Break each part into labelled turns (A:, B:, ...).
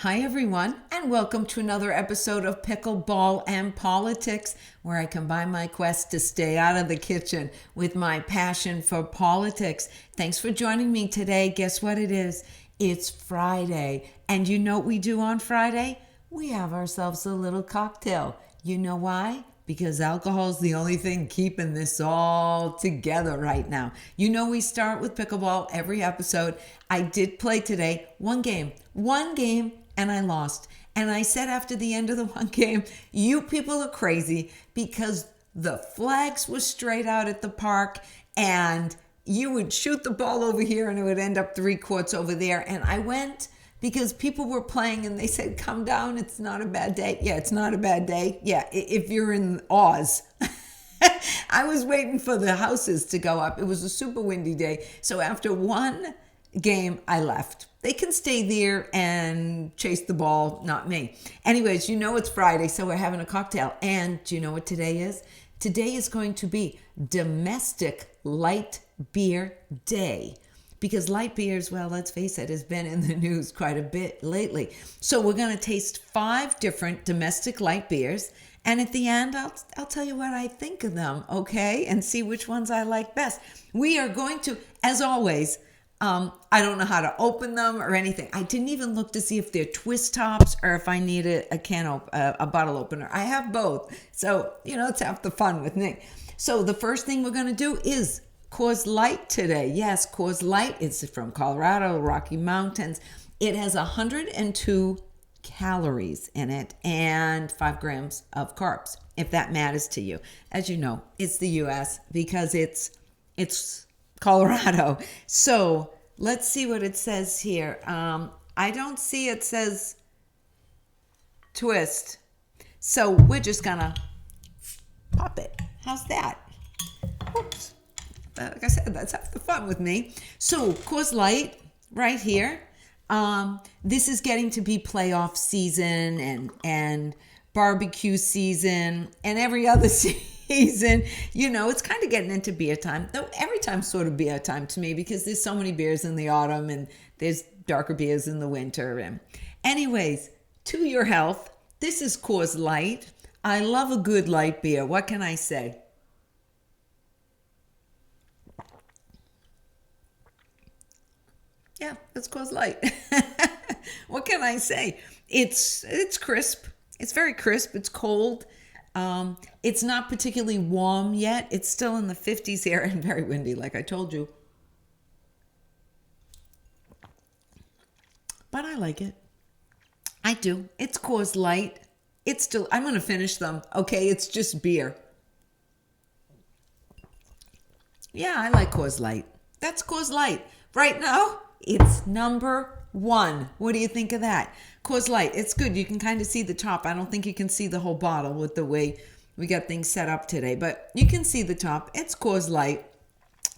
A: Hi, everyone, and welcome to another episode of Pickleball and Politics, where I combine my quest to stay out of the kitchen with my passion for politics. Thanks for joining me today. Guess what it is? It's Friday. And you know what we do on Friday? We have ourselves a little cocktail. You know why? Because alcohol is the only thing keeping this all together right now. You know we start with pickleball every episode. I did play today one game, and I lost. And I said after the end of the one game, you people are crazy because the flags were straight out at the park and you would shoot the ball over here and it would end up 3 courts over there. And I went because people were playing and they said, come down, it's not a bad day. Yeah, it's not a bad day. Yeah, if you're in Oz. I was waiting for the houses to go up. It was a super windy day. So after one game, I left. They can stay there and chase the ball, not me. Anyways, you know it's Friday, so we're having a cocktail. And do you know what today is? Today is going to be Domestic Light Beer Day. Because light beers, well, let's face it, has been in the news quite a bit lately. So we're going to taste 5 different domestic light beers. And at the end, I'll tell you what I think of them, okay? And see which ones I like best. We are going to, as always, I don't know how to open them or anything. I didn't even look to see if they're twist tops or if I need a bottle opener. I have both. So, it's half the fun with Nick. So the first thing we're going to do is Coors Lite today. Yes, Coors Lite. It's from Colorado, Rocky Mountains. It has 102 calories in it and 5 grams of carbs, if that matters to you. As you know, it's the U.S. because it's Colorado. So let's see what it says here. I don't see it says twist. So we're just gonna pop it. How's that? Oops. Like I said, that's half the fun with me. So Coors Light right here. This is getting to be playoff season and barbecue season and every other season. It's kind of getting into beer time. Though every time's sort of beer time to me because there's so many beers in the autumn and there's darker beers in the winter. And anyways, to your health, this is Coors Light. I love a good light beer. What can I say? Yeah, it's Coors Light. What can I say? It's crisp. It's very crisp. It's cold. It's not particularly warm yet. It's still in the 50s here and very windy, like I told you. But I like it. I do. It's Coors Light. I'm going to finish them. Okay, it's just beer. Yeah, I like Coors Light. That's Coors Light. Right now, it's number 1. What do you think of that? Coors Light, it's good. You can kind of see the top. I don't think you can see the whole bottle with the way we got things set up today, but you can see the top. It's Coors Light.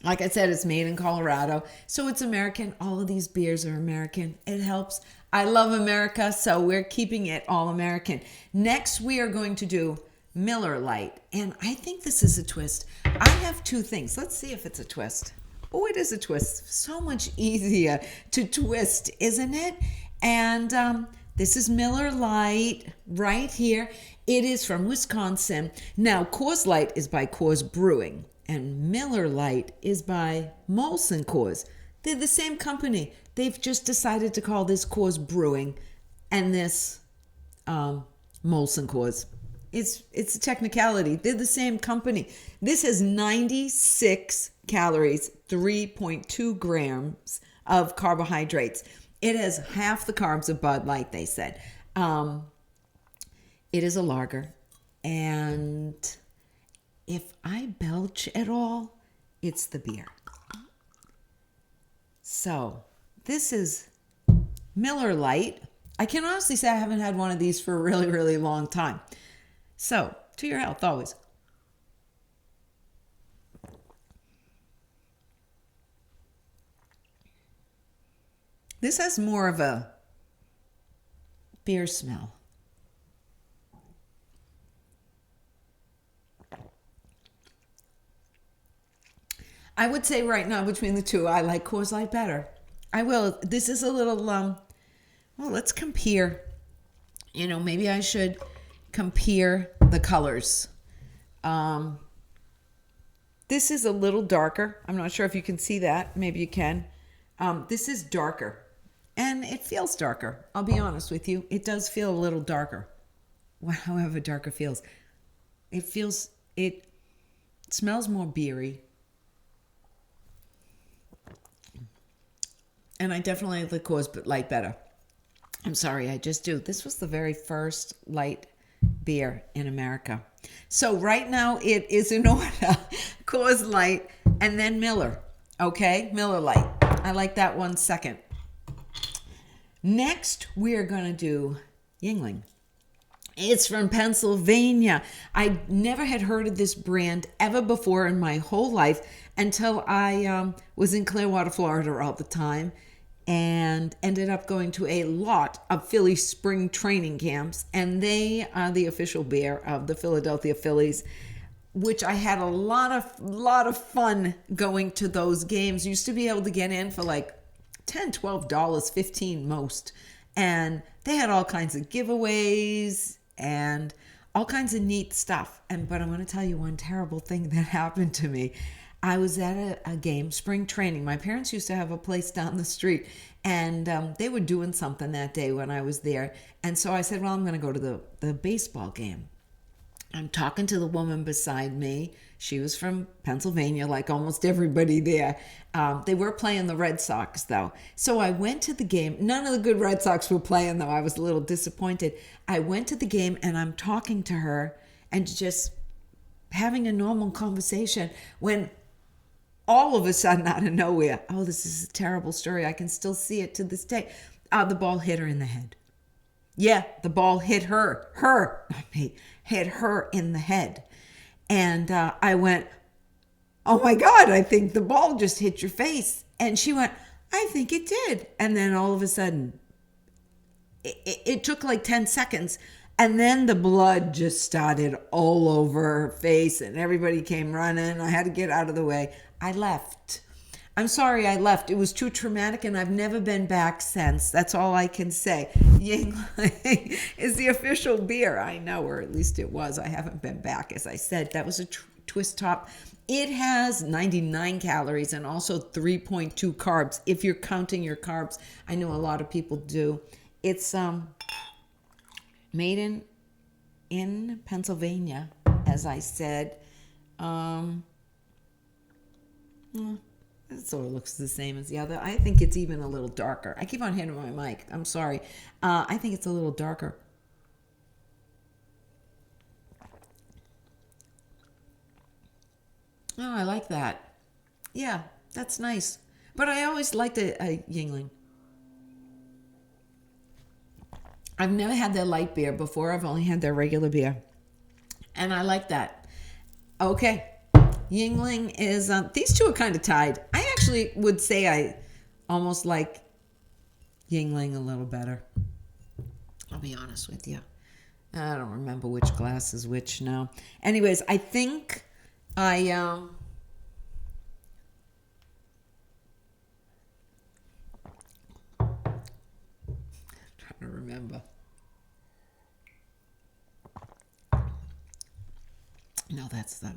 A: Like I said, it's made in Colorado, so it's American. All of these beers are American. It helps. I love America, so we're keeping it all American. Next, we are going to do Miller Lite, and I think this is a twist. I have 2 things. Let's see if it's a twist. Oh, it is a twist. So much easier to twist, isn't it? And this is Miller Lite right here. It is from Wisconsin. Now, Coors Light is by Coors Brewing, and Miller Lite is by Molson Coors. They're the same company. They've just decided to call this Coors Brewing and this Molson Coors. It's a technicality. They're the same company. This has 96 calories, 3.2 grams of carbohydrates. It has half the carbs of Bud Light, they said. It is a lager. And if I belch at all, it's the beer. So this is Miller Lite. I can honestly say I haven't had one of these for a really, really long time. So, to your health, always. This has more of a beer smell. I would say right now between the two, I like Coors Light better. I will. This is a little, well, let's compare. Maybe I should compare the colors. This is a little darker. I'm not sure if you can see that. Maybe you can. This is darker, and it feels darker. I'll be honest with you. It does feel a little darker. However darker feels. It smells more beery. And I definitely like the Coors Light better. I'm sorry, I just do. This was the very first light beer in America. So right now it is in order. Coors Light and then Miller. Okay, Miller Lite. I like that one second. Next, we're going to do Yuengling. It's from Pennsylvania. I never had heard of this brand ever before in my whole life until I was in Clearwater, Florida all the time, and ended up going to a lot of Philly spring training camps. And they are the official beer of the Philadelphia Phillies, which I had a lot of fun going to those games. Used to be able to get in for like $10, $12, $15 most. And they had all kinds of giveaways and all kinds of neat stuff. But I'm going to tell you one terrible thing that happened to me. I was at a game, spring training. My parents used to have a place down the street, and they were doing something that day when I was there. And so I said, well, I'm going to go to the baseball game. I'm talking to the woman beside me. She was from Pennsylvania, like almost everybody there. They were playing the Red Sox, though. So I went to the game. None of the good Red Sox were playing, though. I was a little disappointed. I went to the game, and I'm talking to her and just having a normal conversation when all of a sudden, out of nowhere, oh, this is a terrible story. I can still see it to this day. The ball hit her in the head. Yeah, the ball hit her, not me, hit her in the head. And I went, oh my God, I think the ball just hit your face. And she went, I think it did. And then all of a sudden, it took like 10 seconds. And then the blood just started all over her face and everybody came running. I had to get out of the way. I left. I'm sorry I left. It was too traumatic and I've never been back since. That's all I can say. Yuengling is the official beer. I know, or at least it was. I haven't been back, as I said. That was a twist top. It has 99 calories and also 3.2 carbs, if you're counting your carbs. I know a lot of people do. It's made in Pennsylvania, as I said. It sort of looks the same as the other. I think it's even a little darker. I keep on hitting my mic. I'm sorry. I think it's a little darker. Oh, I like that. Yeah, that's nice. But I always liked a Yuengling. I've never had their light beer before. I've only had their regular beer. And I like that. Okay. Yuengling is, these two are kind of tied. I actually would say I almost like Yuengling a little better. I'll be honest with you. I don't remember which glass is which now. Anyways, I think I, trying to remember. No, that's that.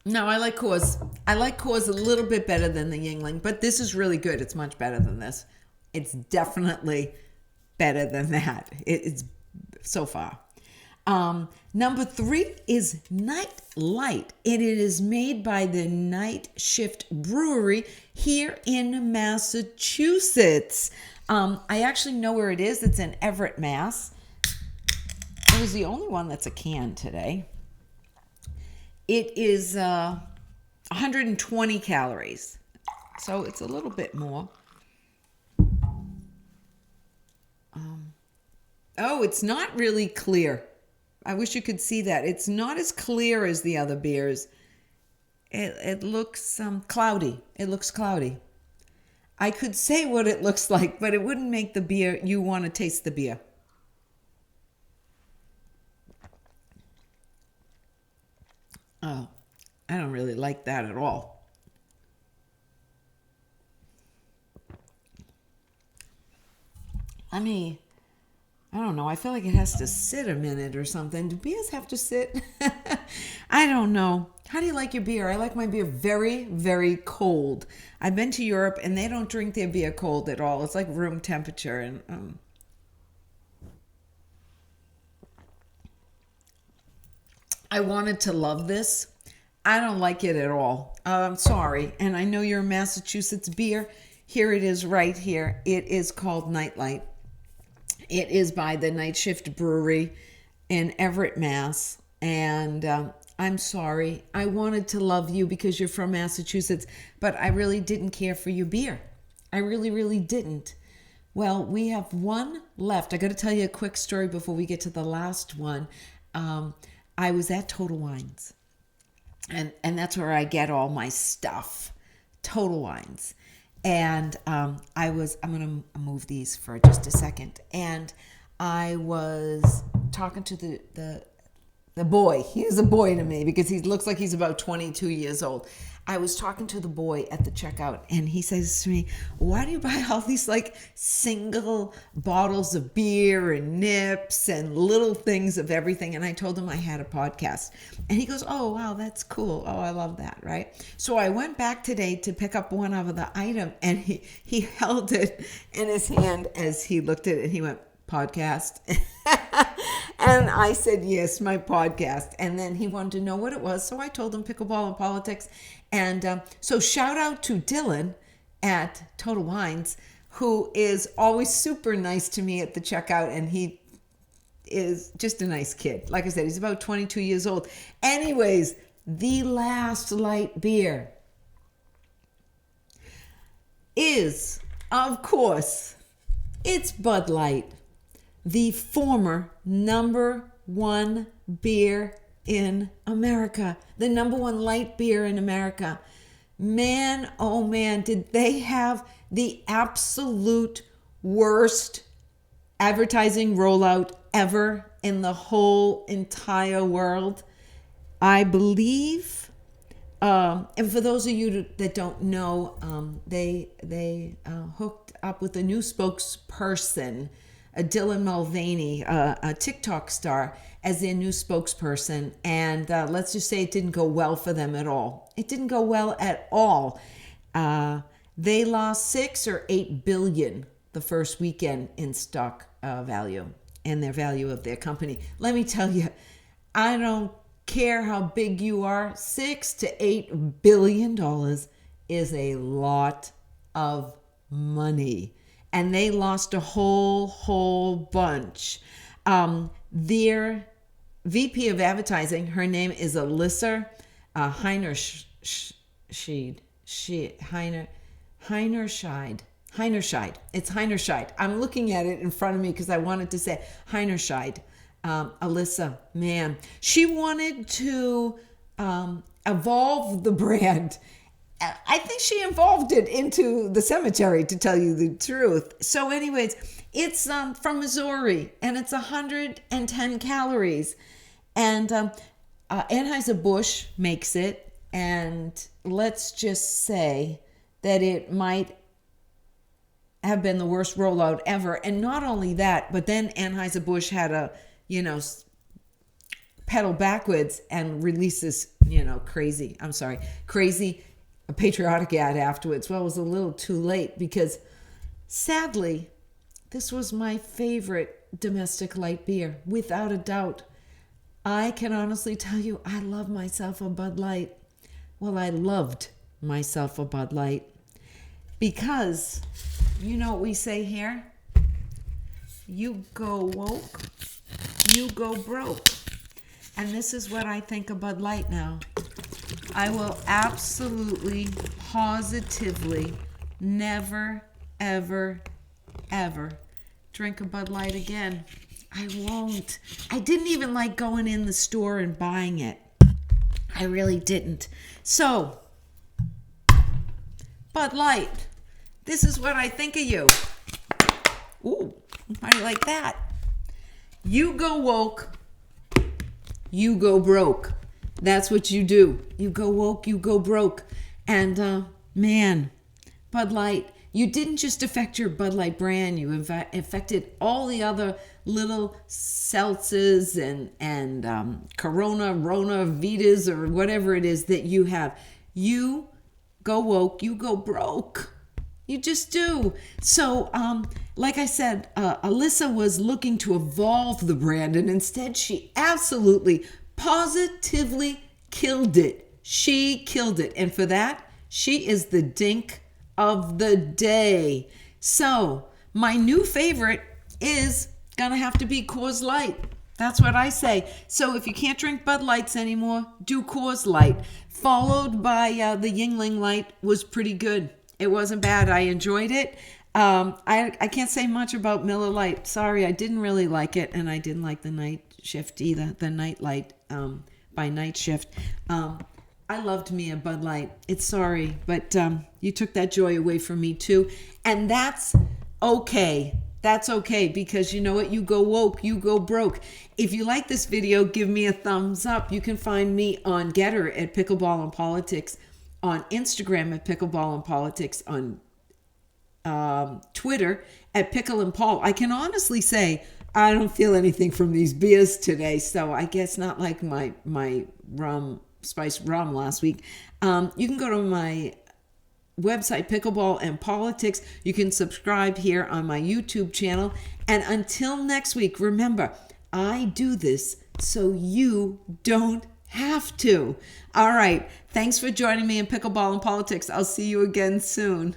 A: No, I like Coors. I like Coors a little bit better than the Yuengling, but this is really good. It's much better than this. It's definitely better than that. It's so far. Number 3 is Nite Lite. It is made by the Night Shift Brewery here in Massachusetts. I actually know where it is. It's in Everett, Mass. It was the only one that's a can today. It is 120 calories, so it's a little bit more. Oh, it's not really clear. I wish you could see that. It's not as clear as the other beers. It looks cloudy. It looks cloudy. I could say what it looks like, but it wouldn't make the beer you want to taste the beer. Oh, I don't really like that at all. I don't know. I feel like it has to sit a minute or something. Do beers have to sit? I don't know. How do you like your beer? I like my beer very, very cold. I've been to Europe and they don't drink their beer cold at all. It's like room temperature. And I wanted to love this. I don't like it at all. I'm sorry. And I know you're a Massachusetts beer. Here it is right here. It is called Lite. It is by the Night Shift Brewery in Everett, Mass. And I'm sorry. I wanted to love you because you're from Massachusetts, but I really didn't care for your beer. I really, really didn't. Well, we have one left. I got to tell you a quick story before we get to the last one. I was at Total Wines, and that's where I get all my stuff, Total Wines. And I'm going to move these for just a second. And I was talking to the boy. He's a boy to me because he looks like he's about 22 years old. I was talking to the boy at the checkout, and he says to me, why do you buy all these like single bottles of beer and nips and little things of everything? And I told him I had a podcast. And he goes, oh, wow, that's cool. Oh, I love that, right? So I went back today to pick up one of the item, and he held it in his hand as he looked at it, and he went, podcast? And I said, yes, my podcast. And then he wanted to know what it was. So I told him Pickleball and Politics. And so shout out to Dylan at Total Wines, who is always super nice to me at the checkout. And he is just a nice kid. Like I said, he's about 22 years old. Anyways, the last light beer is, of course, it's Bud Light, the former number one beer in America, the number one light beer in America. Man, oh man, did they have the absolute worst advertising rollout ever in the whole entire world. I believe, and for those of you that don't know, they hooked up with a new spokesperson, Dylan Mulvaney, a TikTok star, as their new spokesperson. And let's just say it didn't go well for them at all. It didn't go well at all. They lost 6 or 8 billion the first weekend in stock value and their value of their company. Let me tell you, I don't care how big you are, $6 to $8 billion is a lot of money. And they lost a whole bunch. Their VP of advertising, her name is Alyssa Heinerscheid. It's Heinerscheid. I'm looking at it in front of me because I wanted to say Heinerscheid. Alyssa, man, she wanted to evolve the brand. I think she evolved it into the cemetery, to tell you the truth. So anyways, it's from Missouri, and it's 110 calories. And Anheuser-Busch makes it, and let's just say that it might have been the worst rollout ever. And not only that, but then Anheuser-Busch had a, pedal backwards and release this, crazy a patriotic ad afterwards. Well, it was a little too late because sadly, this was my favorite domestic light beer, without a doubt. I can honestly tell you, I love myself a Bud Light. Well, I loved myself a Bud Light because you know what we say here? You go woke, you go broke. And this is what I think of Bud Light now. I will absolutely, positively never, ever, ever drink a Bud Light again. I won't. I didn't even like going in the store and buying it. I really didn't. So, Bud Light, this is what I think of you. Ooh, how do you like that? You go woke, you go broke. That's what you do. You go woke, you go broke. And man, Bud Light, you didn't just affect your Bud Light brand, you affected all the other little seltzers and Corona, Rona, Vitas, or whatever it is that you have. You go woke, you go broke. You just do. So, like I said, Alyssa was looking to evolve the brand, and instead she absolutely, positively killed it. She killed it. And for that, she is the dink of the day. So, my new favorite is going to have to be Coors Light. That's what I say. So if you can't drink Bud Lights anymore, do Coors Light. Followed by the Yuengling Light was pretty good. It wasn't bad. I enjoyed it. I can't say much about Miller Lite. Sorry, I didn't really like it, and I didn't like the Night Shift either. The Night Light by Night Shift. I loved me a Bud Light. It's sorry, but you took that joy away from me too, and that's okay. That's okay, because you know what? You go woke, you go broke. If you like this video, give me a thumbs up. You can find me on Getter at Pickleball and Politics, on Instagram at Pickleball and Politics, on Twitter at Pickle and Paul. I can honestly say I don't feel anything from these beers today, so I guess not like my spiced rum last week. You can go to my website, Pickleball and Politics. You can subscribe here on my YouTube channel. And until next week, remember, I do this so you don't have to. All right. Thanks for joining me in Pickleball and Politics. I'll see you again soon.